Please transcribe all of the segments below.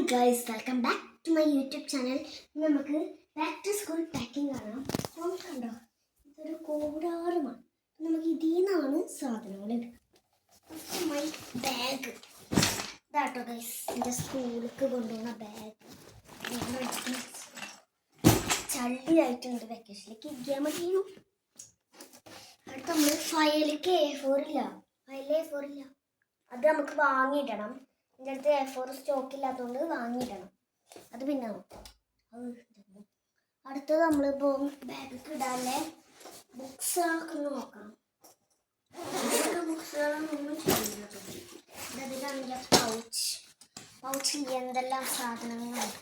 Guys, welcome back to my YouTube channel. നമുക്ക് back to school packing കാണാം. അപ്പോൾ കണ്ടോ, ഇതൊരു കൂടാരമാണ്. നമുക്ക് ഇതിൽ നിന്നാണ് സാധനങ്ങൾ എടുക്കുക. മൈ ബാഗ് ഇതാട്ടോ ഗൈസ്, എൻ്റെ സ്കൂളിലേക്ക് കൊണ്ടുപോകുന്ന ബാഗ്. ചള്ളിയായിട്ടുണ്ട്, വെക്കേഷനിലേക്ക് ഇരിക്കാൻ മതിയോ. അടുത്ത നമ്മൾ ഫയലിലേക്ക് A4 ഇല്ല, അത് നമുക്ക് വാങ്ങിയിടണം. എൻ്റെ അടുത്ത് A4 സ്റ്റോക്ക് ഇല്ലാത്തതുകൊണ്ട് വാങ്ങിയിടണം. അത് പിന്നെ അടുത്തത് നമ്മളിപ്പോൾ ബാഗിൽ ഇടാനുള്ള ബുക്സുകളൊക്കെ ഒന്ന് നോക്കണം. ബുക്സുകളൊന്നും ചെയ്യുന്നത് അതിലാണെങ്കിൽ പൗച്ചിൽ എന്തെല്ലാം സാധനങ്ങളുണ്ട്.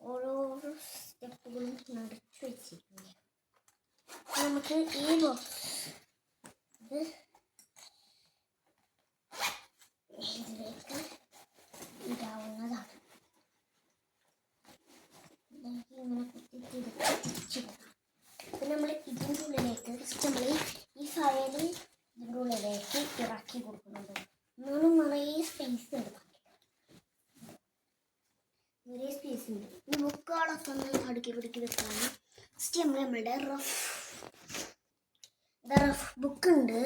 ഓരോരോ സ്റ്റെപ്പുകളും നടച്ചു വെച്ചിട്ടുണ്ട്. നമുക്ക് ഈ ബോക്സ് ഇതിലേക്ക് ഇടാവുന്നതാണ്. ഇങ്ങനെ തിരിച്ചിടാം. പിന്നെ നമ്മൾ ഇതിൻ്റെ ഉള്ളിലേക്ക് നമ്മൾ ഈ ഫയൽ ഇതിൻ്റെ ഉള്ളിലേക്ക് ഇറക്കി കൊടുക്കുന്നുണ്ട്. എന്നാലും നിറയെ സ്പേസ് ഉണ്ട്, നിറയെ സ്പേസ് ഉണ്ട്. ഈ ബുക്കുകളൊക്കെ ഒന്ന് അടുക്കി പിടിക്കി വെക്കാണ്. ഫസ്റ്റ് നമ്മളുടെ റഫ് ബുക്ക് ഉണ്ട്.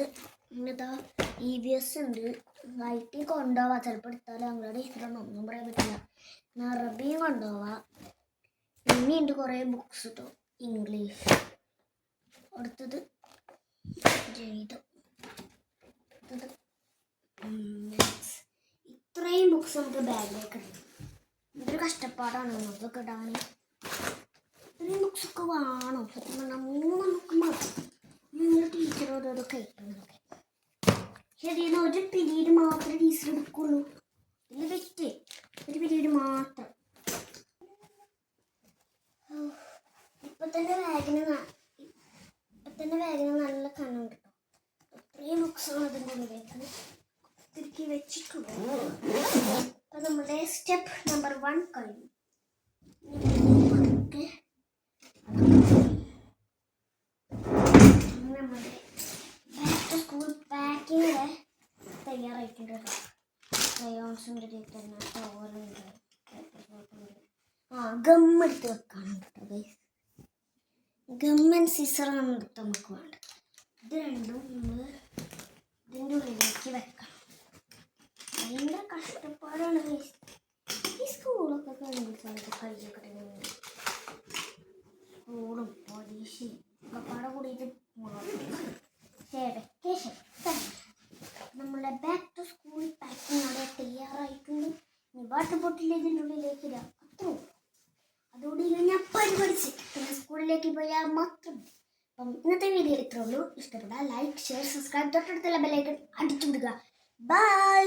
ഇതാ EVS ഉണ്ട്. റൈറ്റിംഗ് കൊണ്ടുപോവാം, ചിലപ്പോൾ എടുത്താലും ഞങ്ങളുടെ ഇഷ്ടമൊന്നും പറയാൻ പറ്റില്ല. അറബിയും കൊണ്ടുപോവാം. ഇനിയുണ്ട് കുറേ ബുക്സ് കേട്ടോ, ഇംഗ്ലീഷ്. അടുത്തത് ഗണിതം, അടുത്തത് മാത്സ്. ഇത്രയും ബുക്സ് നമുക്ക് ബാഗിലേക്ക് ഇടാം. ഇതൊരു കഷ്ടപ്പാടാണ് നമുക്കൊക്കെ ഇടാൻ. ഇത്രയും ബുക്സൊക്കെ വേണം. സത്യം പറഞ്ഞാൽ നമുക്ക് മതി. നിങ്ങൾ ടീച്ചറോട് അതൊക്കെ കഴിക്കുന്നതൊക്കെ ശരിയെന്ന് ഒരു പീരീഡ് മാത്രമേ ടീച്ചർ എടുക്കുള്ളൂ. ഇതിൽ വെറ്റ് ഒരു പീരീഡ് മാത്രം. ഇപ്പം തന്നെ ബാഗിന് നല്ല കണ്ണുണ്ട് കേട്ടോ. ഇത്രയും ബുക്സാണ് അതിൻ്റെ ഉള്ളിലേക്ക് തിരുക്കി വെച്ചിട്ടുള്ളത്. അപ്പം നമ്മുടെ സ്റ്റെപ്പ് നമ്പർ 1 കഴിഞ്ഞു. നമ്മുടെ ബാക്ക് ടു സ്കൂൾ പാക്കിങ് തയ്യാറായിട്ടുണ്ട്. ക്രയോൺസിൻ്റെ തന്നെ ടവറുണ്ട്. ഗമ്മെടുത്ത് വെക്കാനുണ്ട് കേട്ടോ ഗൈസ്. ഗമ്മൻ സീസറാണ് നമുക്ക് വേണ്ടത്. ഇത് രണ്ടും നമ്മൾ ഇതിൻ്റെ ഉള്ളിലേക്ക് വെക്കണം. ഭയങ്കര കഷ്ടപ്പാടാണ് ഗൈസ്. ഈ സ്കൂളൊക്കെ കഴിയൊക്കെ സ്കൂളും പരീക്ഷയും ഒക്കെ കൂടിയിട്ട് വെക്കേഷൻ നമ്മളെ ബാക്ക് ടു സ്കൂൾ പാക്കിംഗ് അവിടെ തയ്യാറായിട്ടുണ്ട്. ഇനി വാട്ടർ ബോട്ടിൽ ഇതിൻ്റെ ഉള്ളിലേക്ക് ഇടാം. അത്രയും അതുകൊണ്ട് ഞാൻ പഠിച്ച് പിന്നെ സ്കൂളിലേക്ക് പോയാൽ മാത്രം. അപ്പം ഇന്നത്തെ വീഡിയോ ഇത്രേ ഉള്ളൂ. ഇഷ്ടപ്പെട്ടാൽ ലൈക്ക്, ഷെയർ, സബ്സ്ക്രൈബ്, തൊട്ടടുത്തുള്ള ബെല്ലൈക്കൺ അടിച്ചു വിടുക. ബൈ.